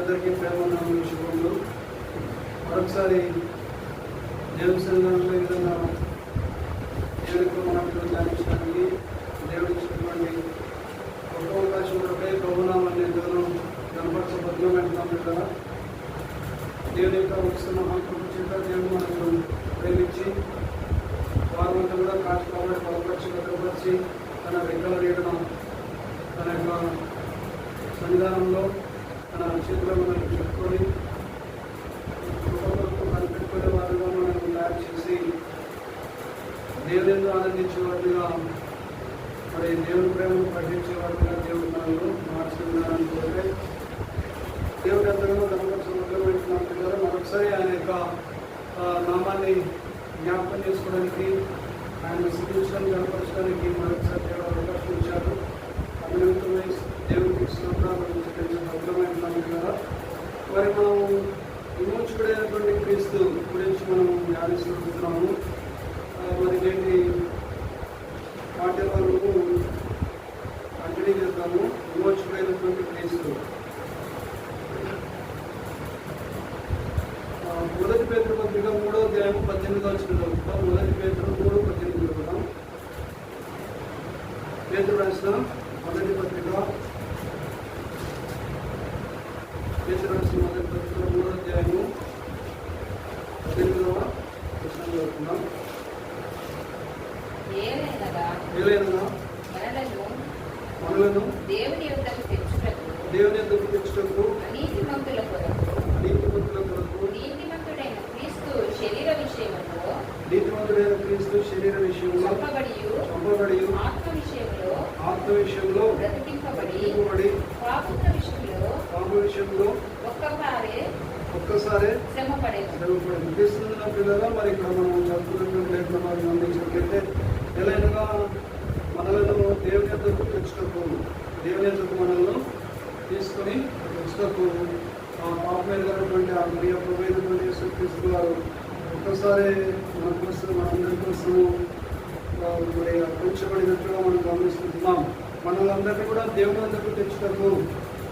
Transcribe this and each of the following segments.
అందరికీ ప్రేమ శుభములు. మరొకసారి దేవుని సంఘంలో ఈ విధంగా దేవుడికి మాటలు ధ్యానించడానికి దేవుడు ఇచ్చినటువంటి గొప్ప అవకాశం ఉంటే ప్రభునామాన్ని దేవుడు కనపరచబద్దులంటున్నాం కదా. దేవుని యొక్క ఉత్సవ మహాకృప చేత దేవుడు మనకు ప్రేమించి వారంతా కూడా కాచి కాబట్టి బలపరిచి భద్రపరిచి తన రెక్కల నీడన తన యొక్క సన్నిధానంలో తన చేతిలో మనం చెప్పుకొని కనిపెట్టుకునే వారుగా మనం తయారు చేసి దేవుని ఆనందించేవారుగా మరి దేవుని ప్రేమను ప్రకటించేవారుగా దేవుడు మనల్ని మార్చుకున్నారని కోరితే దేవుడి అందరూ గమనించిన మరొకసారి ఆయన యొక్క నామాన్ని జ్ఞాపకం చేసుకోవడానికి ఆయన స్థితించడానికి కనపరచడానికి మరొకసారి దేవుడు అవకాశం ఇచ్చారు. అభినందనమై దేవుడికి అద్భుతమైన కదా. మరి మనం విమోచకుడైనటువంటి క్రీస్తు గురించి మనం ధ్యానిస్తున్నాము. మరి నేటి పాఠ్య వరకు కంటిన్యూ చేద్దాము. విమోచకుడైనటువంటి క్రీస్తు మొదటి పేతురు పత్రిక 3వ అధ్యాయం 18వ వచనం. మొదటి పేతురు 3:18 పేతురు రాసిన మొదటి పత్రిక 3వ అధ్యాయము 18వ వచనం చదువుకుందాం. ఏలైనగా మనలను దేవుని యొద్దకు తెచ్చుటకు నీతిమంతుల కొరకు నీతిమంతుడైన క్రీస్తు శరీర విషయంలో చంపబడి ఆత్మ విషయంలో బ్రతికింపబడి పాపముల విషయంలో ఒక్కసారి శ్రమపడేది క్రీస్తున్న పిల్లగా. మరి ఇక్కడ మనం చదువుతున్నటువంటి లేఖనాలు గమనించినట్లయితే ఎలాగైనా మనలను దేవుని యొద్దకు తెచ్చుటకు దేవుని యొద్దకు మనల్ని తీసుకొని తెచ్చుటకు పాపమైనటువంటి ఆ ప్రియ ప్రభువైనటువంటి యేసుక్రీస్తు వారు ఒక్కసారి మన కోసం మనందరి కోసము మరి అర్పించబడినట్లుగా మనం గమనిస్తున్నాం. మనలందరినీ కూడా దేవుని వద్దకు తెచ్చుటకు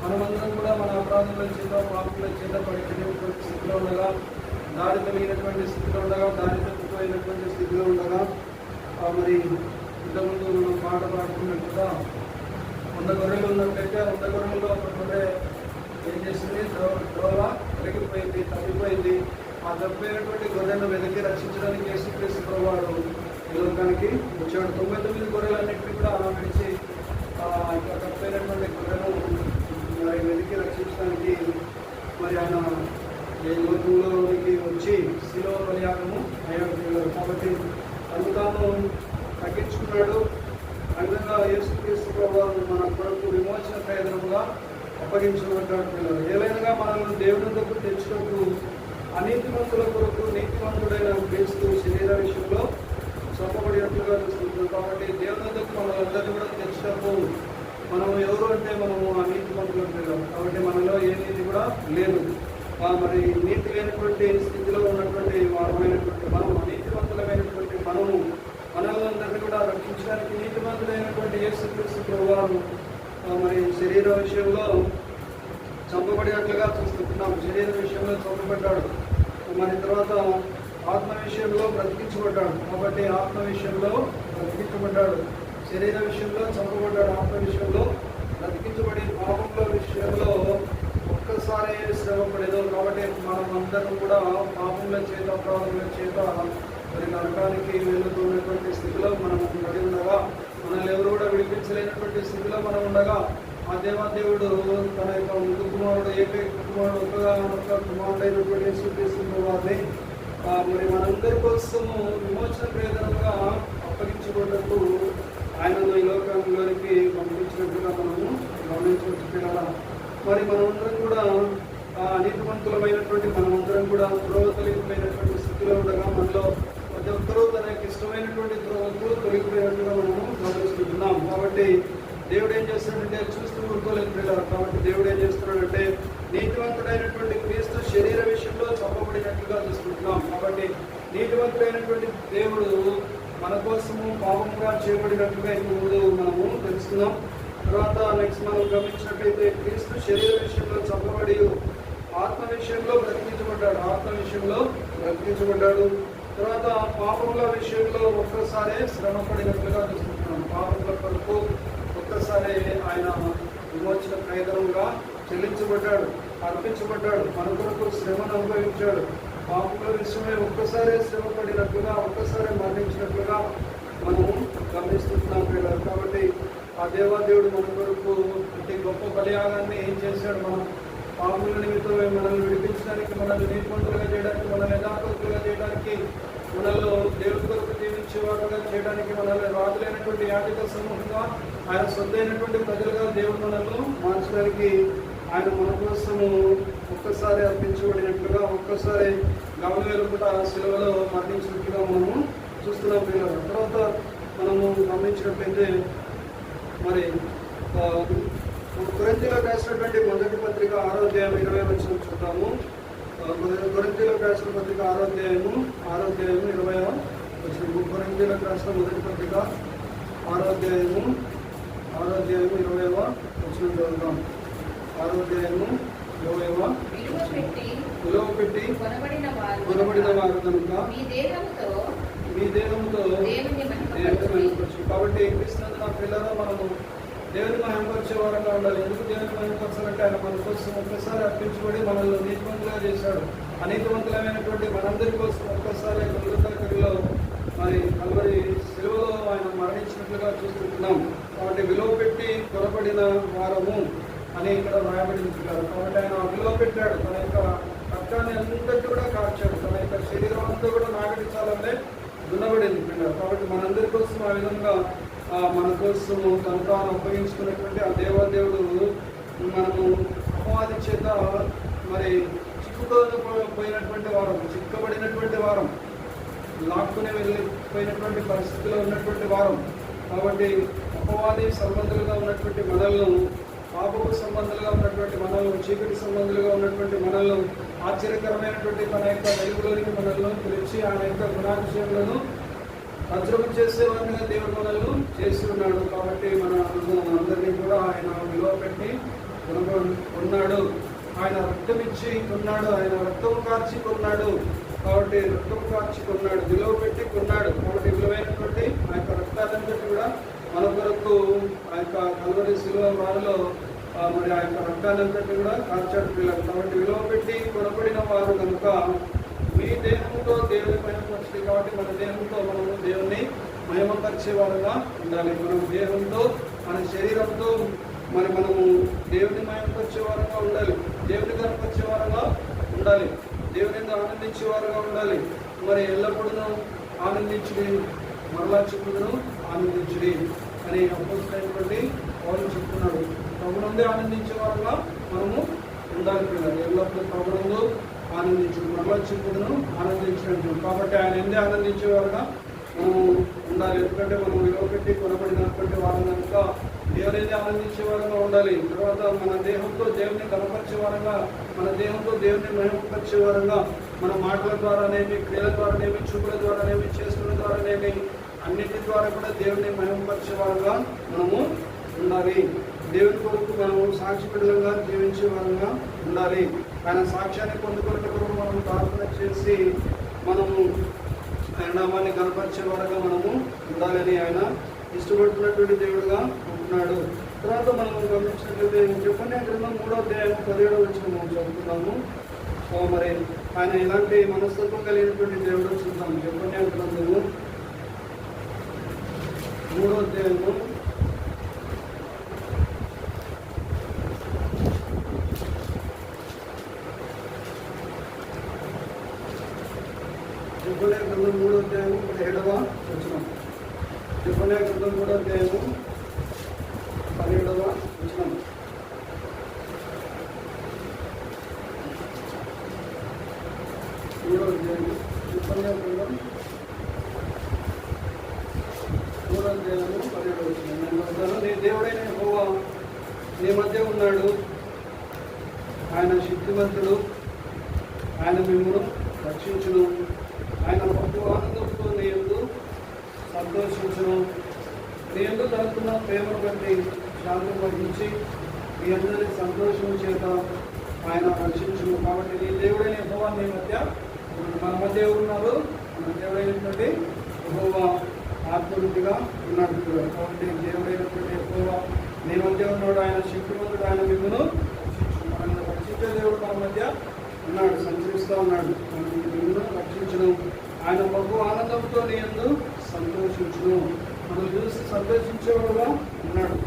మనమందరం కూడా మన అపరాధుల చేత పాపముల చేత పడిపోయినటువంటి స్థితిలో ఉండగా, దారి కలిగినటువంటి స్థితిలో ఉండగా, దారి తప్పిపోయినటువంటి స్థితిలో ఉండగా, మరి ఇంతకుముందు మనం పాట పాడుకున్నట్టుగా 100 గొర్రెలు ఉన్నట్లయితే 100 గొర్రెల్లో ఒక గొర్రె ఏం చేసింది? ద్రోవ తొలగిపోయింది, తప్పిపోయింది. ఆ తప్పిపోయినటువంటి గొర్రెను వెతికి రక్షించడానికి యేసుక్రీస్తు ప్రభువారు ఈ లోకానికి వచ్చాడు. 99 గొర్రెలన్నింటినీ కూడా విడిచి తప్పిపోయినటువంటి గొర్రెను మరి వెతికి రక్షించడానికి మరి ఆయన ఈ లోకంలోనికి వచ్చి శిలువ బలియాగము అయ్యాడు. కాబట్టి అందుతాను తగ్గించుకున్నాడు. అందుగా యేసుక్రీస్తు ప్రభువారు మన కొరకు విమోచన ప్రయోజనముగా అప్పగించబడ్డాడు. పిల్లలు ఏలైనా మనల్ని దేవుని దగ్గర తెచ్చుటకు అనీతిమంతుల కొరకు నీతిమంతుడైన క్రీస్తు శరీర విషయంలో చంపబడినట్లుగా చూస్తున్నాం. కాబట్టి దేవుని దగ్గర మనలందరినీ కూడా తెచ్చుటకు మనం ఎవరు అంటే మనము అనీతిమంతులు పిల్లలు. కాబట్టి మనలో ఏ నీతి కూడా లేదు. మరి నీతి లేనటువంటి స్థితిలో ఉన్నటువంటి వారమైనటువంటి మనము అనీతిమంతులమైనటువంటి మనలందరినీ కూడా రక్షించడానికి నీతిమంతులైనటువంటి యేసుక్రీస్తు ప్రభువారు మరి శరీర విషయంలో చంపబడినట్లుగా చూస్తున్నాం. శరీర విషయంలో చంపబడ్డాడు. మరి తర్వాత ఆత్మ విషయంలో బ్రతికించబడ్డాడు. కాబట్టి ఆత్మ విషయంలో బ్రతికించబడ్డాడు, శరీర విషయంలో చంపబడ్డాడు, ఆత్మ విషయంలో బ్రతికించబడి పాపముల విషయంలో ఒక్కసారి శ్రమపడేదో. కాబట్టి మనం అందరం కూడా పాపముల చేత అపరాధముల చేత మరి నరకానికి వెళ్తున్నటువంటి స్థితిలో మనం పడి ఉండగా, మనల్ని ఎవరు కూడా విడిపించలేనటువంటి స్థితిలో మనం ఉండగా, ఆ దేవాదేవుడు తన యొక్క ముందు కుమారుడు ఏకైక కుమారుడు ఒక్క కుమారుడైనటువంటి యేసుక్రీస్తు వారిని మరి మనందరి కోసము విమోచన ప్రయోజనంగా అప్పగించుకున్నట్టు ఆయనను ఈ లోకంలోనికి పంపించినట్టుగా మనము గమనించవచ్చు పిల్లల. మరి మనమందరం కూడా అనీతిమంతులమైనటువంటి మనమందరం కూడా త్రోవతలిగిపోయినటువంటి స్థితిలో ఉండగా, మనలో ప్రతి ఒక్కరూ తన యొక్క ఇష్టమైనటువంటి త్రోవకు తొలగిపోయినట్టుగా మనము గమనిస్తున్నాం. కాబట్టి దేవుడు ఏం చేస్తున్నాడంటే చూస్తూ ఊరుకోలేదు పిల్లలు. కాబట్టి దేవుడు ఏం చేస్తున్నాడంటే నీతివంతుడైనటువంటి క్రీస్తు శరీర విషయంలో చంపబడినట్లుగా చూస్తున్నాం. కాబట్టి నీతివంతుడైనటువంటి దేవుడు మన కోసము పాపముగా చేయబడినట్లుగా ఇప్పుడు మనము తెలుసుకున్నాం. తర్వాత నెక్స్ట్ మనం గమనించినట్లయితే క్రీస్తు శరీర విషయంలో చంపబడి ఆత్మ విషయంలో బ్రతికించబడ్డాడు. తర్వాత పాపముల విషయంలో ఒక్కసారి శ్రమ పడినట్లుగా చూస్తున్నాం. పాపముల కొరకు ఒక్కసారి ఆయన విమోచన ప్రయోజనంగా చెల్లించబడ్డాడు, అర్పించబడ్డాడు, మన కొరకు శ్రమను అనుభవించాడు. పాపముల విషయమై ఒక్కసారి శ్రమ పడినట్లుగా, ఒక్కసారి మరణించినట్లుగా మనము గమనిస్తున్నాం పిల్లలు. కాబట్టి ఆ దేవాదేవుడు మన కొరకు ఇంటి గొప్ప బలియాగాన్ని ఏం చేశాడు? మనం పాపముల నిమిత్తమై మనల్ని విడిపించడానికి, మనల్ని నీతిమంతులుగా చేయడానికి, మనల్ని యథార్థులుగా చేయడానికి, మనల్లో దేవుడి కొరకు జీవించేవారుగా చేయడానికి, మనల్ని రాజులైనటువంటి యాజక సమూహంగా, ఆయన సొంతైనటువంటి ప్రజలుగా దేవుడు మనల్ని మార్చడానికి ఆయన మన కోసము ఒక్కసారి అర్పించబడినట్లుగా, ఒక్కసారి గమనివేలుపుట శిలువలో మరణించినట్లుగా మనము చూస్తున్నాం పిల్లలు. తర్వాత మనము గమనించినట్లయితే మరి కొరింథీయులకు రాసినటువంటి మొదటి పత్రిక 6వ అధ్యాయం 20వ వచనం చూద్దాము. కొరింథీయులకు రాసిన పత్రిక 6వ అధ్యాయము 20వ వచనం. కొరింథీయులకు రాసిన మొదటి పత్రిక 6వ అధ్యాయము 20వ వచనం చదువుతాం. 6వ అధ్యాయము 20వ విలువ పెట్టి కొనబడిన వారు కనుక మీ దేహంతో దేవుని మహిమపరచు. కాబట్టి క్రీస్తునందు నా పిల్లలు మనము దేవుని మహిమపరిచే వారంగా ఉండాలి. ఎందుకు దేవుని మహిమపరచాలంటే ఆయన మన కోసం ఒక్కసారి అర్పించబడి మనల్ని నీతివంతులుగా చేశాడు. అనీతివంతులమైనటువంటి మనందరి కోసం ఒక్కసారి గొల్గొతా మరి కల్వరి శిలువలో ఆయన మరణించినట్లుగా చూస్తున్నాం. కాబట్టి విలువ పెట్టి కొనబడిన వారము అని ఇక్కడ రాయబడింది. కాబట్టి ఆయన విలువ పెట్టాడు. తన యొక్క రక్తాన్ని అంతటి కూడా కార్చాడు. తన యొక్క శరీరం అంతా కూడా నాగటించాలంటే దున్నబడింది పిల్లలు. కాబట్టి మనందరి కోసం ఆ విధంగా మన కోసం తను తాను ఉపయోగించుకున్నటువంటి ఆ దేవాదేవుడు మనము అపవాది చేత మరి చిక్కుపోయినటువంటి వారం, చిక్కబడినటువంటి వారం, లాక్కుని వెళ్ళిపోయినటువంటి పరిస్థితిలో ఉన్నటువంటి వారం. కాబట్టి అపవాది సంబంధులుగా ఉన్నటువంటి మనల్ని, పాపపు సంబంధాలుగా ఉన్నటువంటి మనల్ని, చీకటి సంబంధులుగా ఉన్నటువంటి మనల్ని ఆశ్చర్యకరమైనటువంటి తన యొక్క వెలుగులోనికి మనల్ని పిలిచి ఆయన యొక్క గుణాతిశయములను భద్రము చేసేవారిగా దేవుడు మనల్ని చేసి ఉన్నాడు. కాబట్టి మన అందరినీ కూడా ఆయన విలువ పెట్టి కొన్నాడు. ఆయన రక్తం ఇచ్చి కొన్నాడు. ఆయన రక్తం కార్చి కొన్నాడు. కాబట్టి రక్తం కార్చి కొన్నాడు, విలువ పెట్టి కొన్నాడు. కాబట్టి విలువైనటువంటి ఆ యొక్క రక్తాలంతటి కూడా మన కొరకు ఆ యొక్క కల్వరి శిలువ వారిలో మరి ఆ యొక్క రక్తాలంతటి కూడా కార్చాడు పిల్లలు. కాబట్టి విలువ పెట్టి కొనబడిన వారు కనుక మీ దేహంతో దేవుని మహిమపరచాలి. కాబట్టి మన దేహంతో మనము దేవుని మహిమపరిచే వారుగా ఉండాలి. మనం దేహంతో, మన శరీరంతో మరి మనము దేవుని మహిమపరిచే వారుగా ఉండాలి. దేవుని కనపరిచే వారుగా ఉండాలి. దేవుని ఆనందించే వారుగా ఉండాలి. మరి ఎల్లప్పుడూ ఆనందించుడి, మరలా చెప్పుడును ఆనందించుడి అని అపోస్తలుడైనటువంటి పౌలు చెప్తున్నాడు. ప్రభునందే ఆనందించే వారుగా మనము ఉండాలి పిల్లలు. ఎల్లప్పుడూ ప్రభునందు ఆనందించుడు, మరలా చెప్పుడును ఆనందించినట్టు. కాబట్టి ఆయన ఎందే ఆనందించేవారుగా మనము ఉండాలి. ఎందుకంటే మనం విలువ పెట్టి కొనబడినటువంటి వారు కనుక దేవుని ఆనందించేవారుగా ఉండాలి. తర్వాత మన దేహంతో దేవుని కనపరిచేవారుగా, మన దేహంతో దేవుని మహిమపరిచేవారుగా, మన మాటల ద్వారానేమి, క్రియల ద్వారానేమి, చూపుల ద్వారానేమి, చేసుకుల ద్వారానేమి, అన్నిటి ద్వారా కూడా దేవుని మహిమపరిచేవారుగా మనము ఉండాలి. దేవుని కొరకు మనము సాక్షిపరులుగా జీవించేవారుగా ఉండాలి. ఆయన సాక్ష్యాన్ని పొందుకునే కొరకు మనం ప్రార్థన చేసి మనము ఆయన నామాన్ని కనపరిచేవారుగా మనము ఉండాలని ఆయన ఇష్టపడుతున్నటువంటి దేవుడుగా ఉంటున్నాడు. తర్వాత మనం గమనించినట్లయితే యెఫన్యా గ్రంథం 3వ అధ్యాయం 17వ వచనం మనం చదువుతున్నాము. మరి ఆయన ఎలాంటి మనస్తత్వం కలిగినటువంటి దేవుడు చూద్దాం. యెఫన్యా గ్రంథము 3వ అధ్యాయము 3వ అధ్యాయము 17వ వచనం. యెఫన్యా గ్రంథం 3వ అధ్యాయము 17వ వచనం. యెఫన్యా గ్రంథం 3వ అధ్యాయము 17వ వచనం. నీ దేవుడైన యెహోవా నీ మధ్య ఉన్నాడు. ఆయన శక్తివంతుడు. ఆయన మిమ్మును రక్షించును. ఆయన బహు ఆనందంతో నీ యందు సంతోషించును. నీ యందు తనకున్న ప్రేమను బట్టి శాంతం వహించి మీ అందరి సంతోషం చేత ఆయన రక్షించును. కాబట్టి నీ దేవుడైన యెహోవా నీ మధ్య మన మధ్య ఎవరున్నారు? మన దేవుడైనటువంటి యెహోవా ఆత్మరుడిగా ఉన్నాడు. కాబట్టి దేవుడైనటువంటి యెహోవా నీ మధ్య ఉన్నాడు. ఆయన శక్తివంతుడు. ఆయన మిమ్మల్ని మనల్ని రక్షించే దేవుడు మన మధ్య ఉన్నాడు, సంచరిస్తూ ఉన్నాడు. మిమ్మల్ని రక్షించను. ఆయన బహు ఆనందంతో నీ యందు సంతోషించును. మనం చూసి సంతోషించేవాడుగా ఉన్నాడు.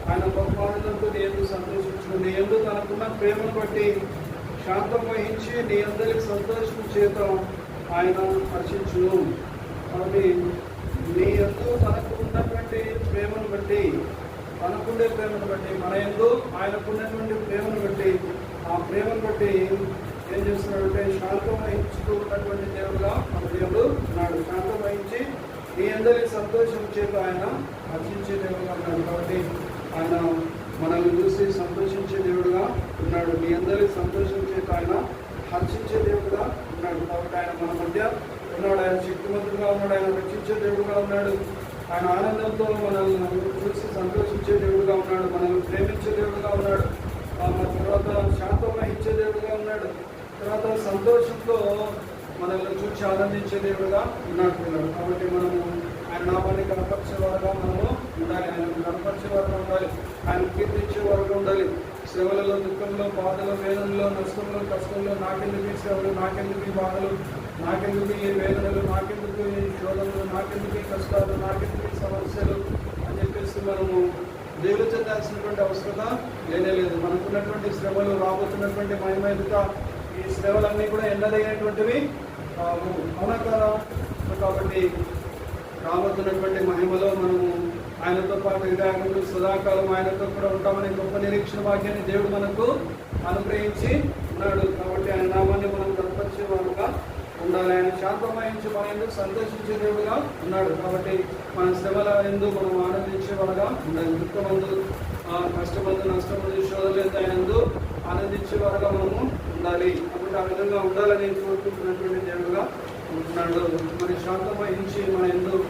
ఆయన బహు ఆనందంతో నీ యందు సంతోషించును. నీ యందు తనకున్న ప్రేమను బట్టి శాంతం వహించి నీ అందరికి సంతోషం చేత ఆయన హర్షించును. కాబట్టి నీ యందు తనకు ఉన్నటువంటి ప్రేమను బట్టి, తనకుండే ప్రేమను బట్టి, మన యందు ఆయనకున్నటువంటి ప్రేమను బట్టి, ఆ ప్రేమను బట్టి ఏం చేస్తున్నాడంటే శాంతం వహించుతూ ఉన్నటువంటి దేవుడుగా మన దేవుడు ఉన్నాడు. శాంతం వహించి నీ అందరికి సంతోషం చేత ఆయన హర్షించే దేవుడుగా ఉన్నాడు. కాబట్టి ఆయన మనల్ని చూసి సంతోషించే దేవుడుగా ఉన్నాడు. నీ అందరికి సంతోషం చేత ఆయన హర్షించే దేవుడుగా ఉన్నాడు. కాబట్టి ఆయన మన మధ్య ఉన్నాడు. ఆయన శక్తివంతుడుగా ఉన్నాడు. ఆయన రక్షించే దేవుడుగా ఉన్నాడు. ఆయన ఆనందంతో మనల్ని చూసి సంతోషించే దేవుడుగా ఉన్నాడు. మనల్ని ప్రేమించే దేవుడుగా ఉన్నాడు. తర్వాత శాంతం వహించే దేవుడుగా ఉన్నాడు. తర్వాత సంతోషంతో మనల్ని చూసి ఆనందించే దేవుడుగా ఉన్నాడు పిల్లలు. కాబట్టి మనము ఆయన నామాన్ని కనపరిచేవారుగా మనము ఉండాలి. ఆయన కనపరిచేవారుగా ఉండాలి. ఆయన కీర్తించేవారుగా ఉండాలి. శ్రమలలో, దుఃఖంలో, బాధలో, వేదనలో, నష్టంలో, కష్టంలో నాకెందుకు ఈ శ్రమలు, నాకెందుకు ఈ బాధలు, నాకెందుకు ఈ వేదనలు, నాకెందుకు ఈ శోధనలు, నాకెందుకు ఈ కష్టాలు, నాకెందుకు ఈ సమస్యలు అని చెప్పేసి మనము దేవుడు చెందాల్సినటువంటి అవసరత లేనే లేదు. మనకున్నటువంటి శ్రమలు, రాబోతున్నటువంటి మహిమైదుక ఈ శ్రమలన్నీ కూడా ఎన్నదైనటువంటివి కావు. అవునా కదా? కాబట్టి రాబోతున్నటువంటి మహిమలో మనము ఆయనతో పాటు విరాగములు సదాకాలం ఆయనతో కూడా ఉంటామనే గొప్ప నిరీక్షణ భాగ్యాన్ని దేవుడు మనకు అనుగ్రహించి ఉన్నాడు. కాబట్టి ఆయన నామాన్ని మనం కనపరిచేవారుగా ఉండాలి. ఆయన శాంతం వహించి మన ఎందుకు సంతోషించే దేవుడుగా ఉన్నాడు. కాబట్టి మన శ్రమల ఎందుకు మనం ఆనందించేవాడుగా ఉండాలి. దుఃఖమందు, కష్టమందు, నష్టమందు, శోధలేదు ఆయన ఎందుకు ఆనందించేవారుగా మనము ఉండాలి. కాబట్టి ఆ విధంగా ఉండాలని కోరుకుంటున్నటువంటి దేవుడుగా ఉంటున్నాడు. మరి శాంతం వహించి మన ఎందుకు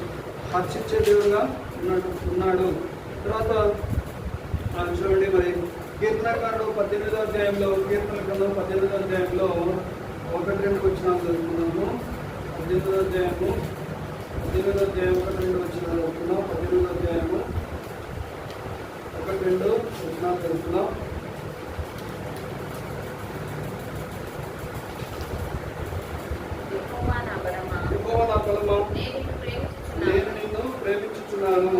హర్షించే దేవుడుగా ఉన్నాడు. తర్వాత చూడండి, మరి కీర్తనకారుడు 18వ అధ్యాయంలో, కీర్తన గ్రంథం 18వ అధ్యాయంలో 1-2 వచనాలు చదువుకున్నాము. 18వ అధ్యాయం 1-2 వచనాలు చదువుకున్నాం. 18వ అధ్యాయము 1-2 వచనాలు చదువుకున్నాం. యెహోవా నా బలమా, నేను నిన్ను ప్రేమించుచున్నాను.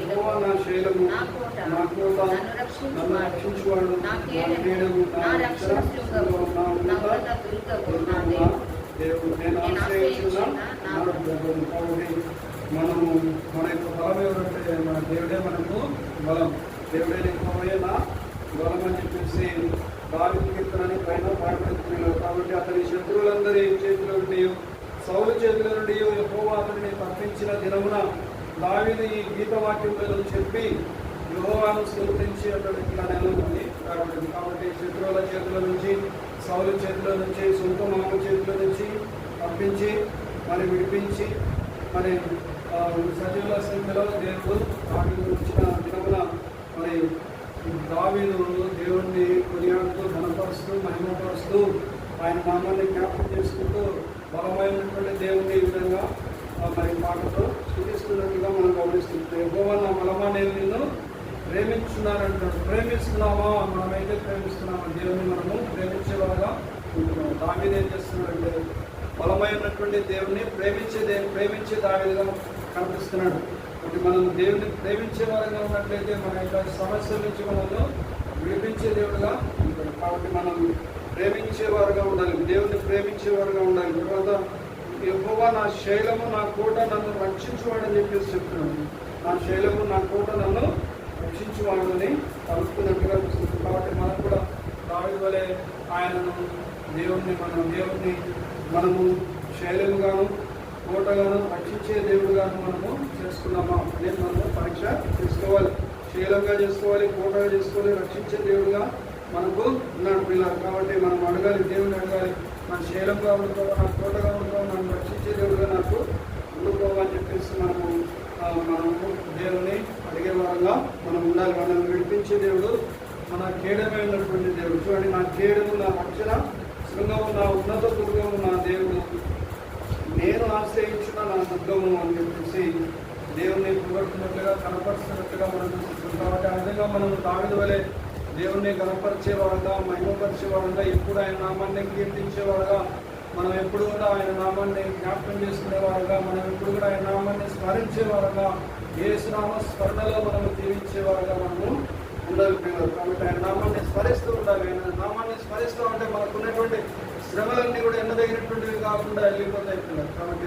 యెహోవా నా శైలము, నా కోట, నన్ను రక్షించువాడు, నా కేడము, నా రక్షణశృంగము, నా ఉన్నత దుర్గము, దేవుడు. నేను ఆశ్రయించిన నా దుర్గము. కాబట్టి మనము మన యొక్క బలం ఎవరంటే మన దేవుడే మనకు బలం. దేవుడే యెహోవాయే నా బలం అని చెప్పేసి దావీదు కీర్తనని పైన పాడుతున్నారు. కాబట్టి అతని శత్రువులందరి చేతిలో నుండి, సౌలు చేతిలో నుండి యెహోవా అతనిని తప్పించిన దినమున దావీదు ఈ గీతవాక్యములను చెప్పి యెహోవాను స్తుతించి అతడు ఇట్లా నెలకొంది రాబడింది. కాబట్టి శత్రువుల చేతుల నుంచి, సౌలు చేతిలో నుంచి, సొంత మామ చేతుల నుంచి తప్పించి మరి విడిపించి మరి సజీవుల సంఖ్యలో దేవుడు దావీదు ఇచ్చిన దినమున మరి దావీదు దేవుణ్ణి కొనియాడుతూ, ఘనపరుస్తూ, మహిమపరుస్తూ, ఆయన నామాన్ని జ్ఞాపకం చేసుకుంటూ బలమైనటువంటి దేవుణ్ణి ఈ విధంగా మరి పాటతో స్తుతిస్తున్నట్టుగా మనం గమనిస్తుంది. యెహోవా నా బలమా, నేను నిన్ను ప్రేమించున్నానంటాడు. ప్రేమిస్తున్నామా? మనమైతే ప్రేమిస్తున్నామా? దేవుని మనము ప్రేమించేవారుగా ఉంటున్నాం. దావీదు ఏం చేస్తున్నాడంటే బలమైనటువంటి దేవుణ్ణి ప్రేమించే దావీదుగా కనిపిస్తున్నాడు. కాబట్టి మనం దేవుని ప్రేమించే వారంగా ఉన్నట్లయితే మన యొక్క సమస్యల నుంచి మనల్ని విడిపించే దేవుడుగా ఉంటాడు. కాబట్టి మనం ప్రేమించేవారుగా ఉండాలి. దేవుని ప్రేమించేవారుగా ఉండాలి. తర్వాత యెహోవా నా శైలము, నా కోట, నన్ను రక్షించువాడని చెప్పేసి చెప్తున్నాడు. నా శైలము, నా కోట, నన్ను రక్షించువాడని కలుపుతున్నట్టుగా చూస్తుంది. కాబట్టి మనం కూడా దావీదు వలె ఆయనను దేవుణ్ణి మనము శైలముగాను, కోటగాను, రక్షించే దేవుడుగాను మనము చేసుకున్నామా అనేది మనము పరీక్ష చేసుకోవాలి. శైలంగా చేసుకోవాలి, కోటగా చేసుకోవాలి, రక్షించే దేవుడుగా మనకు ఉన్నాడు పిల్లలు. కాబట్టి మనం అడగాలి, దేవుని అడగాలి, నా శైలంగా ఉండుకోవా, నా కోటగా ఉండుకోవా, నన్ను రక్షించే దేవుడుగా నాకు ఉండుకోవా అని చెప్పేసి మనము దేవుని అడిగే వారంగా మనం ఉండాలి. మనల్ని విడిపించే దేవుడు మన కేడమైనటువంటి దేవుడు. చూడండి, నా కేడము, నా రక్షణ శృంగము, నా ఉన్నత దుర్గము, నా దేవుడు, నేను ఆశ్రయించిన నా దుర్గము అని చెప్పేసి దేవుణ్ణి పొగడుతున్నట్లుగా కనపరుస్తున్నట్లుగా మనం చూస్తున్నాం. కాబట్టి ఆ విధంగా మనం దావీదు వలె దేవుణ్ణి కనపరిచేవాడుగా, మహిమపరిచేవాడుగా, ఎప్పుడు ఆయన నామాన్ని కీర్తించేవాడుగా, మనం ఎప్పుడు కూడా ఆయన నామాన్ని జ్ఞాపకం చేసుకునేవాడుగా, మనం ఎప్పుడు కూడా ఆయన నామాన్ని స్మరించేవాడుగా, యేసునామ స్మరణలో మనం జీవించేవాడుగా మనము ఉండాలి పిల్లలు. కాబట్టి ఆయన నామాన్ని స్మరిస్తూ ఉండాలి. ఆయన నామాన్ని స్మరిస్తూ ఉంటే మనకు ఉన్నటువంటి శ్రమలన్నీ కూడా ఎన్నదగినటువంటివి కాకుండా వెళ్ళిపోతాయి పిల్లలు. కాబట్టి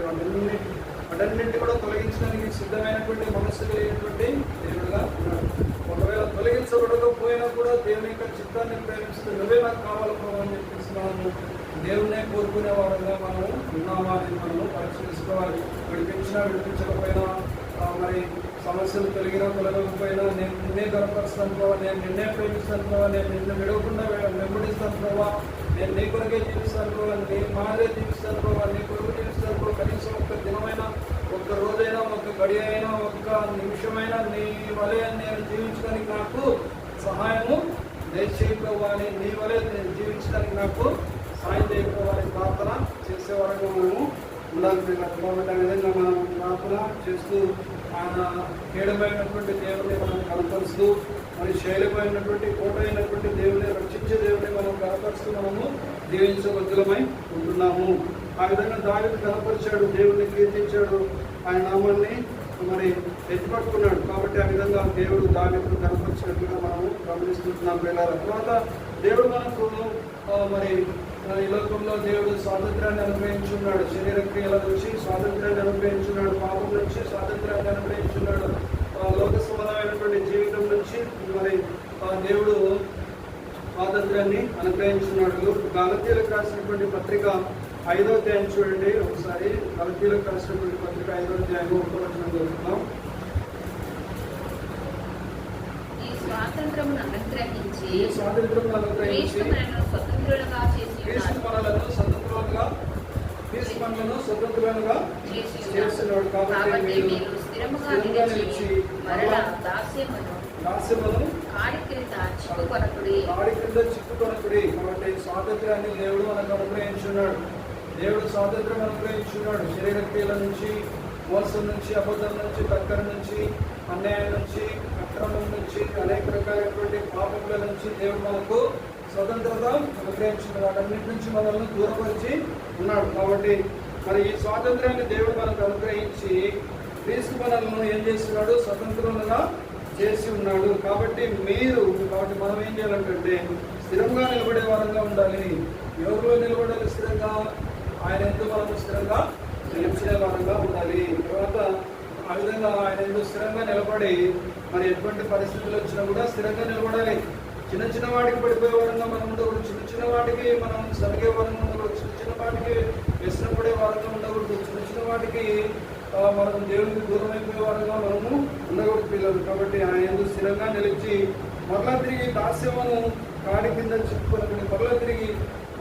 వాటన్నింటి కూడా తొలగించడానికి సిద్ధమైనటువంటి మనస్సు కలిగినటువంటి దేవుడుగా ఉన్నాడు. ఒకవేళ తొలగించబడకపోయినా కూడా దేవుని యొక్క చిత్తాన్ని ప్రేమిస్తూ నువ్వే నాకు కావాలనుకోవాలని అని చెప్పేసి మనము దేవుణ్ణే కోరుకునే వారంగా మనము ఉన్నామా అని మనము పరిశీలించుకోవాలి. విడిపించకపోయినా మరి సమస్యలు తొలగకపోయినా నేను నిన్నే కనపరుస్తాను ప్రభావ, నేను నిన్నే ప్రేమిస్తాను ప్రభావ, నేను నిన్ను విడవకుండా వెంబడిస్తాను ప్రభావ, నేను నీ కొరకే జీవిస్తాను ప్రభావ, నీ మాదే జీవిస్తాను ప్రభావ, నీ కొరకు జీవిస్తాను ప్రభావ. కనీసం ఒక్క దినమైనా, ఒక్క రోజైనా, ఒక్క గడి అయినా, ఒక్క నిమిషమైనా నీ వలె నేను జీవించడానికి నాకు సహాయము దయచేయి ప్రభావ అని, నీ వలె నేను జీవించడానికి నాకు సాయం చేయకపోవాలని ప్రార్థన చేసేవాళ్ళగా మనము ఉండాలి. కాబట్టి ఆ విధంగా మనం ప్రార్థన చేస్తూ ఆయన కేడమైనటువంటి దేవుడిని మనం కనపరుస్తూ, మరి శైలమైనటువంటి కోట అయినటువంటి దేవుడిని, రక్షించే దేవుడిని మనం కనపరుస్తూ మనము జీవించవద్దులమై ఉంటున్నాము. ఆ విధంగా దావీదు కనపరిచాడు, దేవుడిని కీర్తించాడు, ఆయన నామాన్ని మరి ఎత్తిపట్టుకున్నాడు. కాబట్టి ఆ విధంగా దేవుడు దావీదును కనపరిచినట్లుగా మనము గమనిస్తున్నాం పిల్లల. తర్వాత దేవుడు మనకు మరి ఈ లోకంలో దేవుడు స్వాతంత్రాన్ని అనుగ్రహించున్నాడు. శరీర క్రియల నుంచి స్వాతంత్రాన్ని అనుగ్రహించున్నాడు, పాపం నుంచి స్వాతంత్రాన్ని అనుగ్రహించున్నాడు, లోక సమానమైనటువంటి జీవితం నుంచి మరి దేవుడు స్వాతంత్రాన్ని అనుగ్రహించున్నాడు. గలతీయులకు రాసినటువంటి పత్రిక 5వ అధ్యాయం చూడండి ఒకసారి. గలతీయులకు రాసినటువంటి పత్రిక 5వ అధ్యాయం 1వ వచనం చదువుతున్నాం. స్వాతంత్రమును అనుగ్రహించి స్వతంత్రులుగా చేస్తున్నాడు. కాబట్టి స్థిరముగా నిలిచి మరలా దాస్యమును కాడి క్రింద చిక్కుకొనకుడి. కాబట్టి స్వాతంత్రాన్ని దేవుడు మనకు అనుగ్రహించున్నాడు. దేవుడు స్వాతంత్రం అనుగ్రహించున్నాడు. శరీర క్రియల నుంచి, మోసం నుంచి, అబద్ధం నుంచి, టక్కర నుంచి, అన్యాయం నుంచి, అక్రమం నుంచి, అనేక రకాలైనటువంటి పాపముల నుంచి దేవుడు మనకు స్వతంత్రత అనుగ్రహించిన వాటన్నిటి నుంచి మనల్ని దూరపరిచి ఉన్నాడు. కాబట్టి మరి ఈ స్వాతంత్రాన్ని దేవుడు మనకు అనుగ్రహించి క్రీస్తు మనల్ని ఏం చేస్తున్నాడు? స్వతంత్రులుగా చేసి ఉన్నాడు. కాబట్టి మనం ఏం చేయాలంటే స్థిరంగా నిలబడే వారంగా ఉండాలి. ఎవరిలో నిలబడాలి? స్థిరంగా ఆయన ఎందుకు మనము స్థిరంగా నిలిచిన వారంగా ఉండాలి. తర్వాత ఆ విధంగా ఆయన ఎందుకు స్థిరంగా నిలబడి మరి ఎటువంటి పరిస్థితులు వచ్చినా కూడా స్థిరంగా నిలబడాలి. చిన్న వాటికి పడిపోయే వారంగా మనం ఉండకూడదు. చిన్న వాటికి మనం సరిగే వారంగా ఉండకూడదు. చిన్న వాటికి వ్యసనపడే వారంగా ఉండకూడదు. చిన్న వాటికి మనం దేవునికి దూరం అయిపోయే వారంగా మనము ఉండకూడదు పిల్లలు. కాబట్టి ఆయన ఎందుకు స్థిరంగా నిలిచి మరలా తిరిగి దాస్యమును కాడి కింద చిక్కుకొని మరలా తిరిగి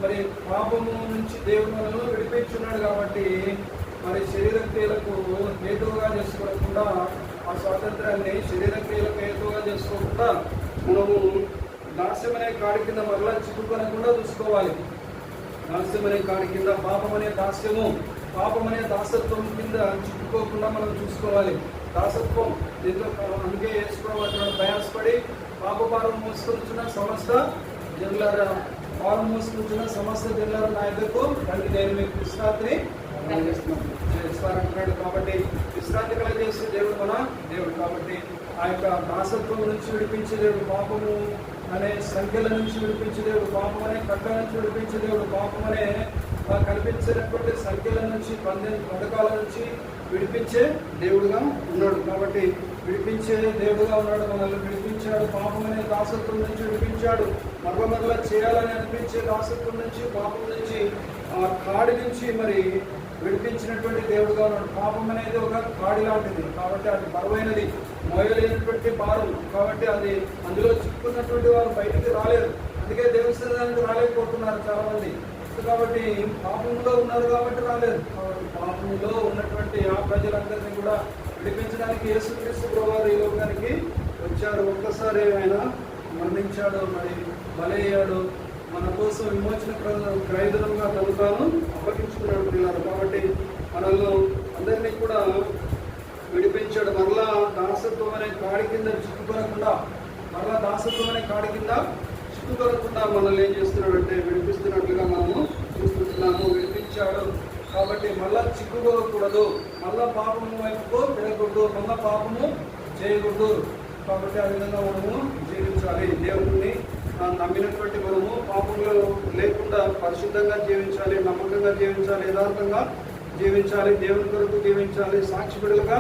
మరి పాపము నుంచి దేవుడు మనల్ని విడిపించున్నాడు. కాబట్టి మరి శరీర క్రియలకు హేతువుగా చేసుకోకుండా, ఆ స్వాతంత్రాన్ని శరీర క్రియలకు హేతువుగా చేసుకోకుండా మనము దాస్యమనే కాడి కింద మరలా చిక్కుకొనకుండా చూసుకోవాలి. దాస్యమనే కాడి కింద పాపమనే దాసత్వం కింద చిక్కుకోకుండా మనం చూసుకోవాలి. దాసత్వం దీంట్లో అందుకే వేసుకోవాలి. ప్రయాసపడి పాపభారం మోసుకొచ్చిన సమస్త జనులారా నా ఎదుకు రండి, నేను మీకు విశ్రాంతిని ఇస్తానంటున్నాడు. కాబట్టి విశ్రాంతి కలగజేసే దేవుడు మన దేవుడు. కాబట్టి ఆ యొక్క దాసత్వం నుంచి విడిపించే దేవుడు, పాపము అనే సంఖ్యల నుంచి విడిపించే దేవుడు, పాపం అనే కట్ట నుంచి విడిపించే దేవుడు, పాపం అనే కనిపించినటువంటి సంఖ్యల నుంచి, పథకాల నుంచి విడిపించే దేవుడుగా ఉన్నాడు. కాబట్టి విడిపించే దేవుడుగా ఉన్నాడు. మనల్ని విడిపించాడు. పాపం అనే దాసత్వం నుంచి విడిపించాడు. మరలా చేయాలని అనిపించే దాసత్వం నుంచి, పాపం నుంచి, ఆ కాడి నుంచి మరి విడిపించినటువంటి దేవుడుగా ఉన్నాడు. పాపం అనేది ఒక కాడి లాంటిది. కాబట్టి అది బరువైనది, మోయలేనటువంటి భారం. కాబట్టి అది అందులో చిక్కున్నటువంటి వారు బయటికి రాలేరు. అందుకే దేవస్థానానికి రాలేకపోతున్నారు చాలా మంది. కాబట్టి పాపంలో ఉన్నారు కాబట్టి రాలేదు. కాబట్టి పాపంలో ఉన్నటువంటి ఆ ప్రజలందరినీ కూడా విడిపించడానికి యేసుక్రీస్తు ప్రభువారు ఈ లోకానికి వచ్చారు. ఒక్కసారి ఆయన మరణించాడు, మరి బలయ్యాడు, మన కోసం విమోచన క్రయధనంగా తను తాను అప్పగించుకున్నాడు పిల్లలు. కాబట్టి మనల్ని అందరినీ కూడా విడిపించాడు. మరలా దాసత్వం అనే కాడి కింద చిక్కుకొనకుండా చిక్కుకొనకుండా మనల్ని ఏం చేస్తున్నాడు అంటే విడిపిస్తున్నట్లుగా మనము చూస్తున్నాము. విడిపించాడు కాబట్టి మళ్ళా చిక్కుకోకూడదు, మళ్ళా పాపము వైపు తిరగకూడదు, మళ్ళా పాపము చేయకూడదు. కాబట్టి ఆ విధంగా మనము జీవించాలి. దేవుడిని నమ్మినటువంటి మనము పాపంలో లేకుండా పరిశుద్ధంగా జీవించాలి, నమ్మకంగా జీవించాలి, యథార్థంగా జీవించాలి, దేవుని కొరకు జీవించాలి, సాక్షి బిడ్డలుగా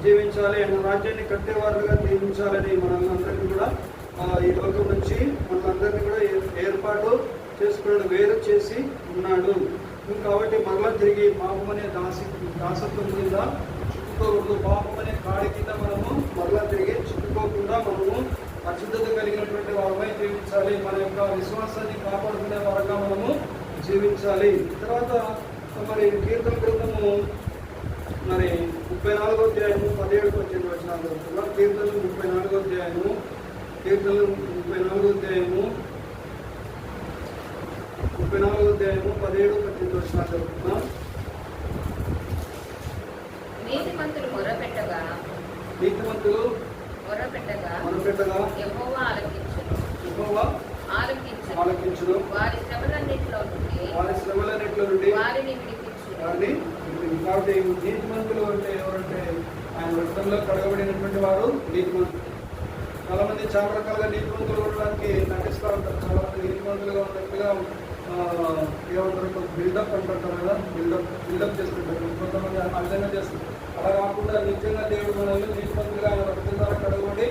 జీవించాలి, ఆయన రాజ్యాన్ని కట్టేవారుగా జీవించాలని మనల్ని కూడా ఈ లోకం నుంచి మనందరినీ కూడా ఏర్పాటు చేసుకున్నాడు, వేరు చేసి ఉన్నాడు. కాబట్టి మరలా తిరిగి పాపం అనే దాసత్వం కింద చిక్కుకోకూడదు. పాపం అనే కాడి కింద మనము మరలా తిరిగి చిక్కుకోకుండా మనము పరిశుద్ధత కలిగినటువంటి వారమై జీవించాలి. మన యొక్క విశ్వాసాన్ని కాపాడుకునే వారంగా మనము జీవించాలి. తర్వాత మరి కీర్తన గ్రంథము మరి 34వ అధ్యాయము 17కు వచ్చిన వచనాలు చదువుతున్నాం. కీర్తనలు 34వ అధ్యాయము 17కు వచ్చిన వచనాలు చదువుతున్నాం. నీతిమంతులు మొరపెట్టగా యెహోవా ఆలకించును. వారి శ్రమలన్నిటిలో నుండి వారిని విడిపించును. కాబట్టి నీతిమంతులు అంటే ఎవరంటే ఆయన రక్తంలో కడగబడినటువంటి వారు నీతిమంతులు. చాలా మంది చాలా రకాలుగా నీతిమంతులు ఉండడానికి నటిస్తూ ఉంటారు. చాలా మంది నీతిమంతులుగా ఉన్నట్టుగా ఏమంటారు, బిల్డప్ అంటుంటారు కదా, బిల్డప్ చేస్తుంటారు. కొంతమంది ఆ విధంగా చేస్తుంటారు. అలా కాకుండా నిజంగా దేవుడు మనల్ని నీతిమంతులుగా ఆయన రక్తం ద్వారా కడగబడి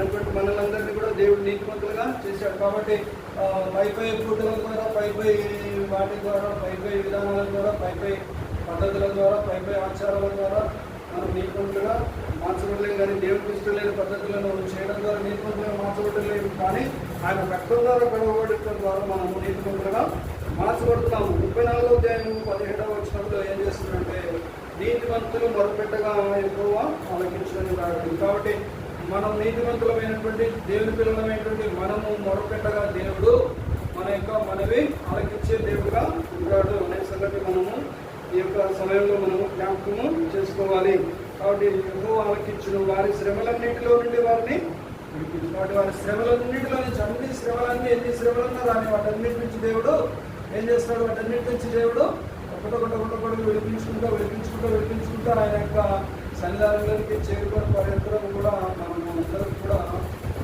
అటువంటి మనల్ని కూడా దేవుడు నీతిమంతులుగా చేశాడు. కాబట్టి పై పూటల ద్వారా, పై వాటి ద్వారా, పై విధానాల ద్వారా, పై పద్ధతుల ద్వారా, పై ఆచారాల ద్వారా మనం నీతిమంతులుగా మార్చబడలేము. కానీ దేవుడికి ఇష్టం లేని పద్ధతులను చేయడం ద్వారా నీతిమంతులుగా మార్చబడలేము. కానీ ఆయన రక్తం ద్వారా కడగబడటం ద్వారా మనము నీతిమంతులుగా మార్చబడుతున్నాము. 34వ అధ్యాయం 17వ వచనంలో ఏం చేస్తుందంటే నీతిమంతులు మొరపెట్టగా యెహోవా ఆలకించునని రాయబడింది. కాబట్టి మనం నీతిమంతులమైనటువంటి దేవుని పిల్లలమైనటువంటి మనము మొరపెట్టగా దేవుడు మన యొక్క మనవి ఆలకించే దేవుడుగా ఉంటాడు అనే సంగతి మనము ఈ యొక్క సమయంలో మనము జ్ఞాపకము చేసుకోవాలి. కాబట్టి యెహోవా ఆలకించును. వారి శ్రమలన్నింటిలో నుండి వారిని విడిపించు. కాబట్టి వారి శ్రమలన్నింటిలో నుంచి ఎన్ని శ్రమలన్నా రాని వాటన్నిటి నుంచి దేవుడు ఏం చేస్తాడు? వాటన్నిటి నుంచి దేవుడు ఒకటొకటి విడిపించుకుంటూ ఆయన యొక్క సన్నిధానంలోకి చేరుకొని పర్యంతరం కూడా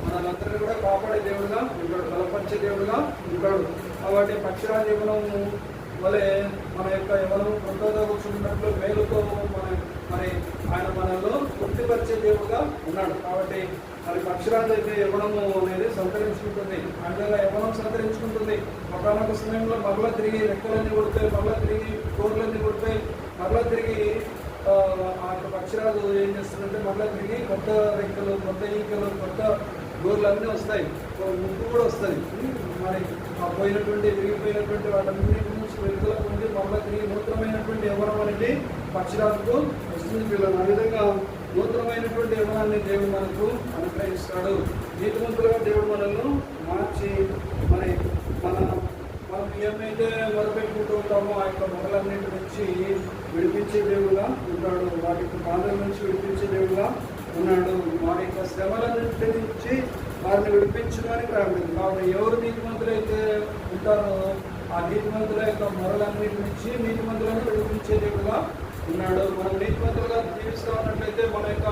మనందరినీ కూడా కాపాడే దేవుడుగా ఉంటాడు, బలపరిచే దేవుడుగా ఉంటాడు. కాబట్టి పక్షిరాజ యవనం వలె మన యొక్క యవనం కొంతగా కూర్చున్నట్లు మేలుతో మరి ఆయన మనలో తృప్తిపరిచే దేవుడుగా ఉన్నాడు. కాబట్టి మరి పక్షిరాజు అయితే యవనము అనేది సంతరించుకుంటుంది. ఆ విధంగా యవనం సంతరించుకుంటుంది. ఒకనొక సమయంలో మరలా తిరిగి రెక్కలన్నీ కొడిపోయి, మరలా తిరిగి కోర్లన్నీ కొడిపోయి, మరలా తిరిగి ఆ యొక్క పక్షిరాజు ఏం చేస్తుందంటే మరలా తిరిగి కొత్త రెక్కలు, కొత్త ఈకలు, కొత్త గోర్లు అన్నీ వస్తాయి, ముక్కు కూడా వస్తుంది. మరి ఆ విరిగిపోయినటువంటి వాటన్నిటి నుంచి వెలుగుల పొంది మరలా తిరిగి నూతనమైనటువంటి యవ్వనం అనేది పక్షిరాజుకు వస్తుంది పిల్లలు. ఆ విధంగా నూతనమైనటువంటి యవ్వనాన్ని దేవుడు మనకు అనుగ్రహిస్తాడు. నీతిమంతులుగా దేవుడు మనల్ని మార్చి మరి మనం ఏమైతే మొదలుపెట్టుకుంటూ ఉంటామో ఆ యొక్క మొదలన్నింటి నుంచి విడిపించే దేవుడుగా ఉంటాడు. వాటి యొక్క బాధల నుంచి విడిపించే దేవుడుగా ఉన్నాడు. వారి యొక్క శ్రమలన్నింటి నుంచి వారిని విడిపించమని ప్రారంభించింది. కాబట్టి ఎవరు నీతిమంతులైతే ఉంటారో ఆ నీతిమంతుల యొక్క మొరలన్నింటి నుంచి నీతిమంతులను విడిపించే దేవుడుగా ఉన్నాడు. మనం నీతిమంతులుగా జీవిస్తూ ఉన్నట్లయితే మన యొక్క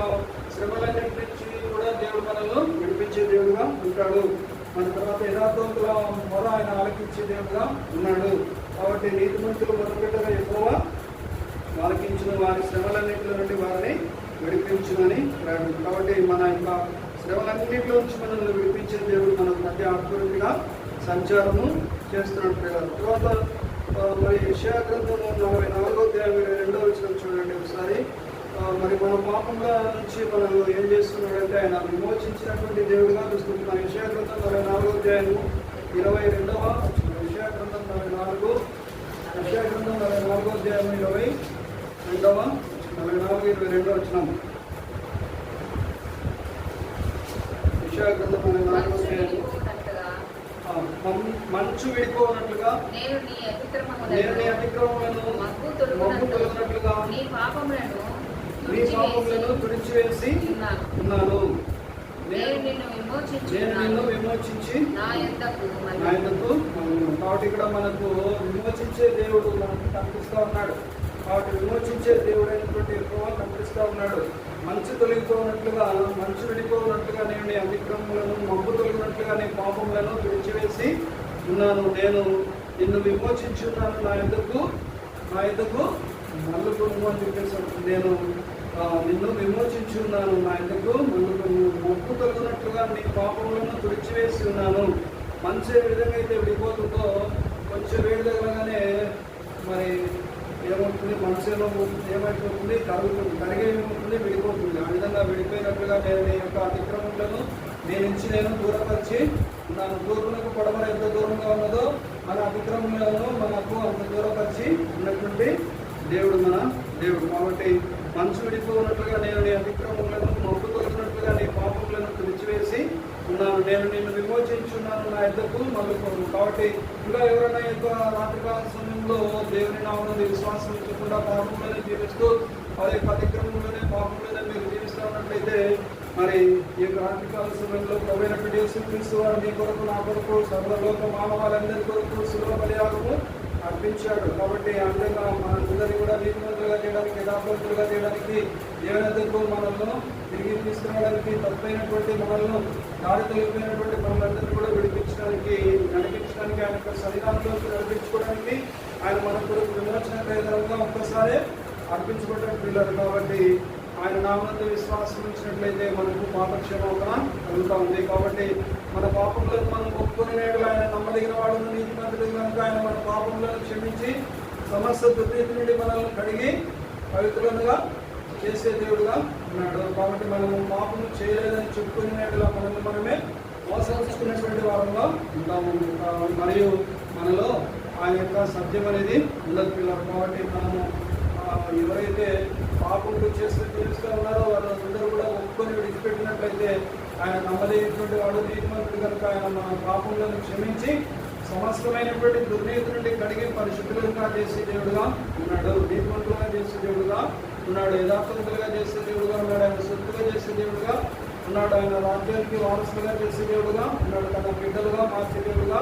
శ్రమలన్నింటి నుంచి కూడా దేవుడు మనల్ని విడిపించే దేవుడుగా ఉంటాడు. మన తర్వాత యథార్థవంతుల మొర ఆయన ఆలకించే దేవుడుగా ఉన్నాడు. కాబట్టి నీతిమంతులు మొదలుపెట్టగా ఎక్కువ ఆలకించిన వారి శ్రమలన్నింటిలో నుండి వారిని విడిపించుమని ప్రారంభించారు. కాబట్టి మన యొక్క శ్రమలన్నింటిలో నుంచి మనల్ని విడిపించే దేవుడు మన మధ్య ఆత్మీయంగా సంచారము చేస్తున్నాడు. తర్వాత మరి యెషయా గ్రంథము 44వ అధ్యాయం 22వ వచనం చూడండి ఒకసారి. మరి మన పాపంలో నుంచి మనం ఏం చేస్తున్నాడంటే ఆయన విమోచించినటువంటి దేవుడుగా చూస్తున్నాం. యెషయా గ్రంథం 44వ అధ్యాయము 22వ వచనం. యెషయా గ్రంథం 44వ అధ్యాయం 22వ వచనం. యెషయా గ్రంథం 44వ అధ్యాయం మంచు విడిపోనట్లుగా నేను నీ నేను నీ అతిక్రమములను అతిక్రమములను మబ్బు మబ్బు తొలగునట్లు తొలగినట్లుగా నీ పాపములను నీ పాపములను తుడిచివేసి ఉన్నాను. ఉన్నాను. నేను నేను నిన్ను నిన్ను విమోచించి నా యొద్దకు నా యొద్దకు మళ్ళును. కాబట్టి ఇక్కడ మనకు విమోచించే దేవుడు మనకు కనిపిస్తూ ఉన్నాడు. కాబట్టి విమోచించే దేవుడు అయినటువంటి యెహోవా కనిపిస్తూ ఉన్నాడు. మంచు తొలగిపోనట్లుగా, మంచు విడిపోనట్లుగా నేను నీ అతిక్రమములను, మబ్బు తొలగినట్లుగా నీ పాపములను విడిచివేసి ఉన్నాను. నేను నిన్ను విమోచించి ఉన్నాను. నా యొద్దకు మళ్ళుకొను అని చెప్పేసి నేను నిన్ను విమోచించి ఉన్నాను. నా ఎందుకు మబ్బు తొలగినట్లుగా నీ పాపములను తుడిచివేసి ఉన్నాను. మంచి ఏ విధంగా అయితే విడిపోతుందో కొంచెం వేడి తగలగానే మరి ఏమవుతుంది, మనసులో ఏమైపోతుంది, కరిగేమవుతుంది, విడిపోతుంది. ఆ విధంగా విడిపోయినట్లుగా నేను నీ యొక్క అతిక్రమములను నేను దూరపరిచి ఉన్నాను. దూరములకు పడమర ఎంత దూరంగా ఉన్నదో మన అతిక్రమములను మనకు అంత దూరపరిచి ఉన్నటువంటి దేవుడు మన దేవుడు. కాబట్టి మంచు విడిపోనట్లుగా నేను నీ అతిక్రమములను, మబ్బు తొలగినట్లుగా నీ పాపములను తుడిచివేసి ఉన్నాను. నేను నిన్ను విమోచించున్నాను. నా యొద్దకు మళ్ళుకోను. కాబట్టి ఇంకా ఎవరైనా యొక్క రాత్రికాల సమయంలో దేవుని నామమున విశ్వాసం ఉంచకుండా పాపంలోనే జీవిస్తూ వారి యొక్క అతిక్రమంలోనే పాపంలోనే మీరు జీవిస్తూ ఉన్నట్లయితే మరి ఈ యొక్క రాత్రికాల సమయంలో ప్రభువైనటువంటి యేసుక్రీస్తు వారు మీ కొరకు, నా కొరకు, సర్వలోక మానవాళ్ళందరి కొరకు శిలువ బలియాగము అర్పించాడు. కాబట్టి ఆ విధంగా మనందరినీ కూడా నీతిమంతులుగా చేయడానికి, యథార్థవంతులుగా చేయడానికి, దేవునితో మనల్ని తిరిగి తీసుకురావడానికి, తప్పైనటువంటి మనల్ని దారి తొలగిపోయినటువంటి మనలందరినీ కూడా విడిపించడానికి, నడిపించడానికి, ఆయన యొక్క సన్నిధానంలోకి నడిపించుకోవడానికి, ఆయన మన కొరకు విమోచన కేంద్రంగా ఒక్కసారి అర్పించుకోవడానికి పిల్లలు. కాబట్టి ఆయన నామంతో విశ్వాసం ఉంచినట్లయితే మనకు పాపక్షమాపణ కలుగుతూ ఉంది. కాబట్టి మన పాపములను మనం ఒప్పుకొని నేడు ఆయన నమ్మదగిన వాడును, నీతిమంతుడు కనుక ఆయన మన పాపములను క్షమించి సమస్త దుర్నీతి నుండి మనల్ని కడిగి పవిత్రులుగా చేసే దేవుడుగా ఉన్నాడు. కాబట్టి మనము పాపము చేయలేదని చెప్పుకునే నేడులా మనమే మోసగించుకున్నటువంటి వారంలో ఉంటాము. మరియు మనలో ఆయన యొక్క సత్యం అనేది ఉండదు పిల్లలు. కాబట్టి మనము ఎవరైతే పాపంలో జీవిస్తూ ఉన్నారో వాళ్ళందరూ కూడా ఒప్పుకొని విడిచిపెట్టినట్లయితే ఆయన నమ్మలేనటువంటి వాడు, నీతిమంతుడు కనుక ఆయన మన పాపంలను క్షమించి సమస్తమైనటువంటి దుర్నీతి నుండి కడిగి పరిశుద్ధులుగా చేసే దేవుడుగా ఉన్నాడు. నీతిమంతులుగా చేసే దేవుడుగా ఉన్నాడు. యథార్థవంతులుగా చేసే దేవుడుగా ఉన్నాడు. ఆయన సొత్తుగా చేసే దేవుడుగా ఉన్నాడు. ఆయన రాజ్యానికి వారసులుగా చేసే దేవుడుగా ఉన్నాడు. తన బిడ్డలుగా మార్చే దేవుడుగా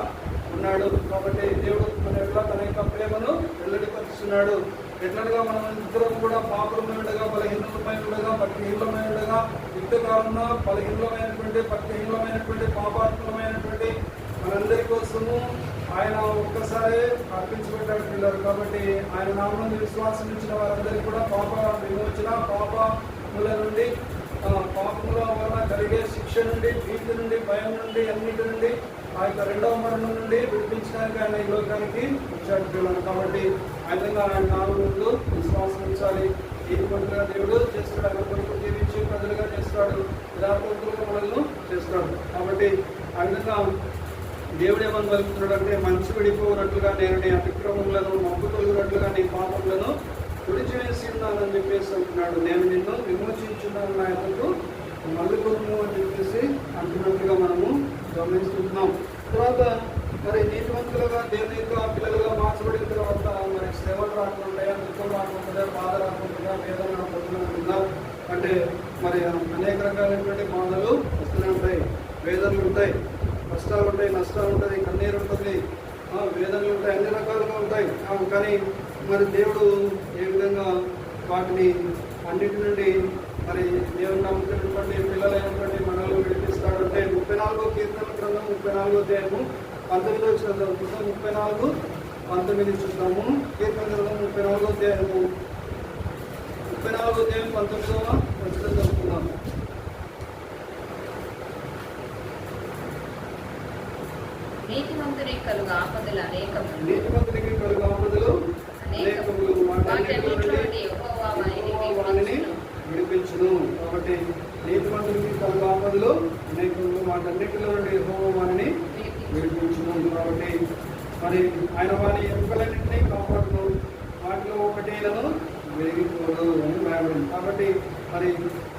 ఉన్నాడు. కాబట్టి దేవుడు మన ఎట్లా తన యొక్క ప్రేమను వెల్లడిపరుస్తున్నాడు. ఎట్లగా మనం ఇద్దరం కూడా పాపమైనగా, బలహీనమైనగా, భక్తిహీనమైనగా, యుక్తగా ఉన్న బలహీనమైనటువంటి, భక్తిహీనమైనటువంటి, పాపాత్మకమైనటువంటి మనందరి కోసము ఆయన ఒక్కసారి అర్పించబడ్డాడు పిల్లలు. కాబట్టి ఆయన నామమున విశ్వాసం ఇచ్చిన వారందరికీ కూడా పాప విమోచన, పాపముల నుండి, పాపముల వలన కలిగే శిక్ష నుండి, భీతి నుండి, భయం నుండి, అన్నిటి నుండి, ఆ యొక్క రెండవ మరణం నుండి విడిపించడానికి ఆయన ఈ లోకానికి వచ్చాడు పిల్లలు. కాబట్టి ఆ విధంగా ఆయన నామమునందు విశ్వాసం ఉంచాలి. నీతిమంతులుగా దేవుడు చేస్తాడు. ఆయన కొరకు జీవించి ప్రజలుగా చేస్తాడు. యథార్థవంతులుగా మనల్ని చేస్తాడు. కాబట్టి ఆ విధంగా దేవుడు ఏమని పలుకుతున్నాడు అంటే, మంచు విడిపోనట్లుగా నేను నీ అతిక్రమములను, మబ్బు తొలగినట్లుగా నీ పాపములను తుడిచివేసి ఉన్నానని చెప్పేసి అంటున్నాడు. నేను నిన్ను విమోచించున్నాను, నా యొద్దకు మళ్ళుకొను అని చెప్పేసి అంటున్నట్లుగా మనము గమనిస్తున్నాం. తర్వాత మరి నీతివంతులుగా దేవుని యొక్క పిల్లలుగా మార్చబడిన తర్వాత మరి శ్రమలు రాకుండా, దుఃఖం రాకుండా, బాధ రాకుండా, వేదన రాకుండా, అంటే మరి అనేక రకాలైనటువంటి బాధలు వస్తూనే ఉంటాయి, వేదనలు ఉంటాయి, కష్టాలు ఉంటాయి, నష్టాలు ఉంటుంది, కన్నీరు ఉంటుంది, వేదనలు ఉంటాయి, అన్ని రకాలుగా ఉంటాయి. కానీ మరి దేవుడు ఏ విధంగా వాటిని అన్నిటి నుండి మరి దేవుని నమ్ముతున్నటువంటి పిల్లలైనటువంటి మనల్ని విడిపిస్తాడంటే 34వ కీర్తన గ్రంథం 34వ అధ్యాయము 19వ వచనం చదువుకుంటాం. 34:19 చూద్దాము. కీర్తన గ్రంథం 34వ అధ్యాయము 19వ వచనం చదువుకుందాం. నీతిమంతునికి కలుగు ఆపదలు అనేకములు, వాటిని విడిపించును. కాబట్టి నీతిమంతునికి కలుగు ఆపదలు అనేకములు, వాటన్నిటిలో నుండి యెహోవా వారిని విడిపించును. కాబట్టి మరి ఆయన వారి ఎముకలన్నింటినీ కాపాడును, వాటిలో ఒకటేలను వెలిగిపోదు అని రాయబడింది. కాబట్టి మరి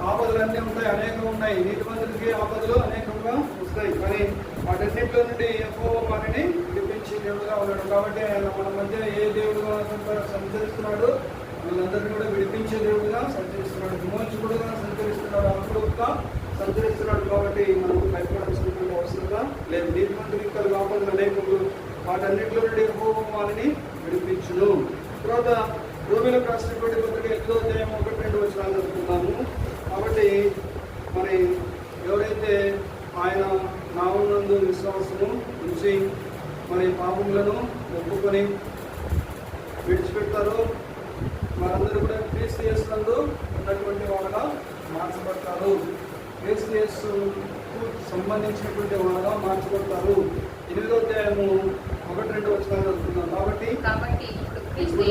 ఆపదలు అన్నీ ఉంటాయి, అనేకం ఉన్నాయి. నీతిమంతుడికి ఆపదలు అనేకంగా వస్తాయి. కానీ వాటన్నిటిలో నుండి యెహోవా వారిని విడిపించే దేవుడుగా ఉన్నాడు. కాబట్టి ఆయన మన మధ్య ఏ దేవుడుగా సంచరిస్తున్నాడు, వాళ్ళందరినీ కూడా విడిపించే దేవుడుగా సంచరిస్తున్నాడు, విమోచకుడుగా సంచరిస్తున్నాడు, అద్భుతంగా సంచరిస్తున్నాడు. కాబట్టి మనం భయపడాల్సినటువంటి అవసరం లేదు. నీతిమంతులు కాపాడిన అనేకులు వాటన్నిటిలో నుండి యెహోవా వారిని విడిపించును. తర్వాత రోమిలకు రాసినటువంటి పత్రిక 8వ అధ్యాయం 1-2 వచనాలు చదువుతున్నాము. కాబట్టి మరి ఎవరైతే ఆయన నామమునందు విశ్వాసము ఉంచి మరి పాపములను ఒప్పుకొని విడిచిపెడతారో వారందరూ కూడా క్రీస్తు యేసునందు ఉన్నటువంటి వాళ్ళగా మార్చబడతారు. క్రీస్తు యేసుకు సంబంధించినటువంటి వాళ్ళగా మార్చబడతారు. 8వ అధ్యాయము 1-2 వచనాలు చదువుతున్నాం. కాబట్టి ఇప్పుడు క్రీస్తు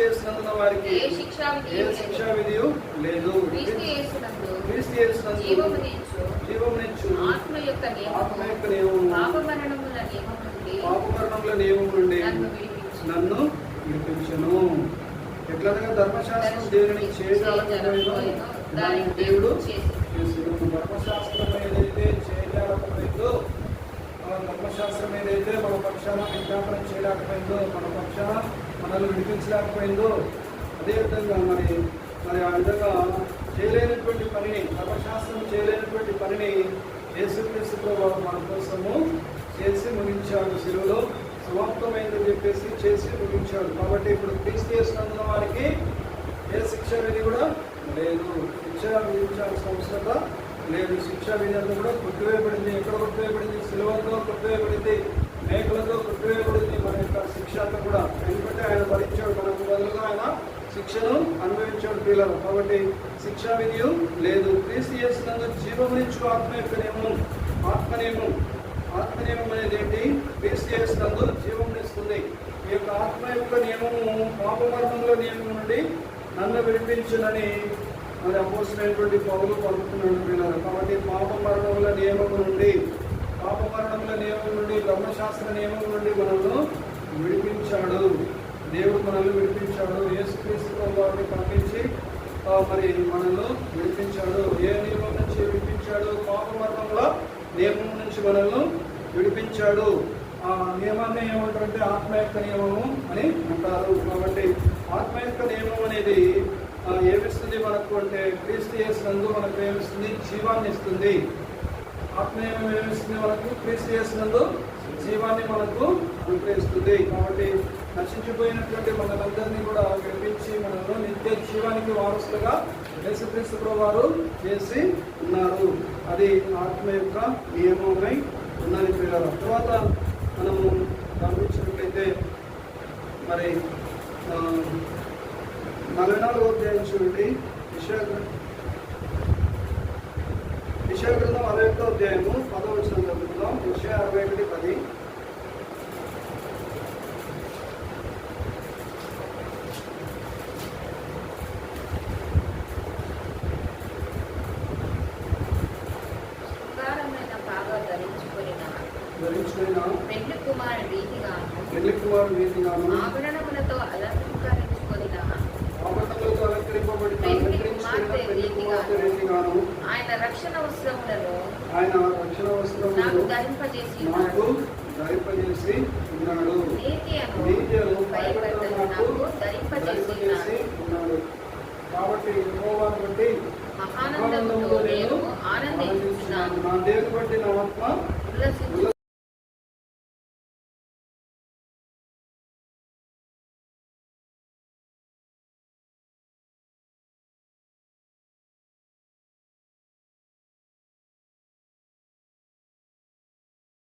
యేసునందున్న వారికి ఏ శిక్షా విధియు లేదు. క్రీస్తు యేసునందు జీవమునిచ్చు ఆత్మ యొక్క నియమము నియమము పాపమరణముల నియమం నుండి నన్ను విడిపించును. ఎట్లనగా ధర్మశాస్త్రం దేవుని చేయజాలకపోయినో దానికి దేవుడు చేసిన ధర్మశాస్త్రం ఏదైతే చేయలేకపోయిందో, ధర్మశాస్త్రం ఏదైతే మన పక్షాన విజ్ఞాపనం చేయలేకపోయిందో, మన పక్షాన మనల్ని విడిపించలేకపోయిందో, అదేవిధంగా మరి ఆ విధంగా చేయలేనటువంటి పనిని, ధర్మశాస్త్రం చేయలేనటువంటి పనిని యేసుక్రీస్తు మన కోసము చేసి ముగించాడు. శిలువలో సమాప్తమైందని చెప్పేసి చేసి ముగించాడు. కాబట్టి ఇప్పుడు క్రీస్తు యేసునందున్న వారికి ఏ శిక్ష విధి కూడా లేదు. శిక్ష విధించాల్సిన అవసరత లేదు. శిక్ష విధి అంతా కూడా కొట్టివేయబడింది. ఎక్కడ కొట్టివేయబడింది? శిలువతో కొట్టివేయబడింది, మేకలతో కొట్టివేయబడింది. మన యొక్క శిక్ష అంతా కూడా ఎందుకంటే ఆయన భరించాడు, మనకు బదులుగా ఆయన శిక్షను అనుభవించాడు పిల్లలు. కాబట్టి శిక్షా విధి లేదు. క్రీస్తు యేసునందు జీవమునిచ్చు ఆత్మ యొక్క నియమం. ఆత్మనియమం అనేది ఏంటి? క్రీస్తు యేసునందు జీవమునిస్తుంది. ఈ యొక్క ఆత్మ యొక్క నియమము పాపమరణంలో నియమం నుండి నన్ను విడిపించునని మరి అపోస్తలుడైనటువంటి పౌలు పలుకుతున్నాడు పిల్లలు. కాబట్టి పాపమరణముల నియమం నుండి ధర్మశాస్త్ర నియమం నుండి మనల్ని విడిపించాడు. దేవుడు మనల్ని విడిపించాడు. యేసుక్రీస్తు వారిని పంపించి మరి మనల్ని విడిపించాడు. ఏ నియమం నుంచి విడిపించాడు? పాపమరణముల నియమం నుంచి మనల్ని విడిపించాడు. ఆ నియమాన్ని ఏమంటారంటే ఆత్మ యొక్క నియమము అని అంటారు. కాబట్టి ఆత్మ యొక్క నియమం అనేది ఏమిస్తుంది మనకు అంటే క్రీస్తు యేసునందు మనకు ఏమిస్తుంది? జీవాన్ని ఇస్తుంది. ఆత్మ నియమం ఏమిస్తుంది మనకు? క్రీస్తు యేసునందు జీవాన్ని మనకు అనుగ్రహిస్తుంది. కాబట్టి నశించిపోయినటువంటి మనలందరినీ కూడా విడిపించి మనలో నిత్య జీవానికి వారసులుగా యేసుక్రీస్తు వారు చేసి ఉన్నారు. అది ఆత్మ యొక్క నియమమై ఉన్నది పిల్లల. తర్వాత మనము గమనించినట్లయితే మరి 44వ అధ్యాయం చూడండి. యెషయా గ్రంథం 61వ అధ్యాయము 10వ వచనం చదువుకుందాం. యెషయా 61:10. ధరించుకున్న పెళ్లి కుమారుడు వీధిగాను ఆభరణములతో అలంకరింపబడి ఆయన రక్షణ వస్త్రములను నాకు ధరింపజేసి ఉన్నాడు. నీతియను నాకు ధరింపజేసి ఉన్నాడు. కాబట్టి యెహోవాను బట్టి మహానందముతో నేను ఆనందిస్తున్నాను. నా దేవుని బట్టి నా ఆత్మ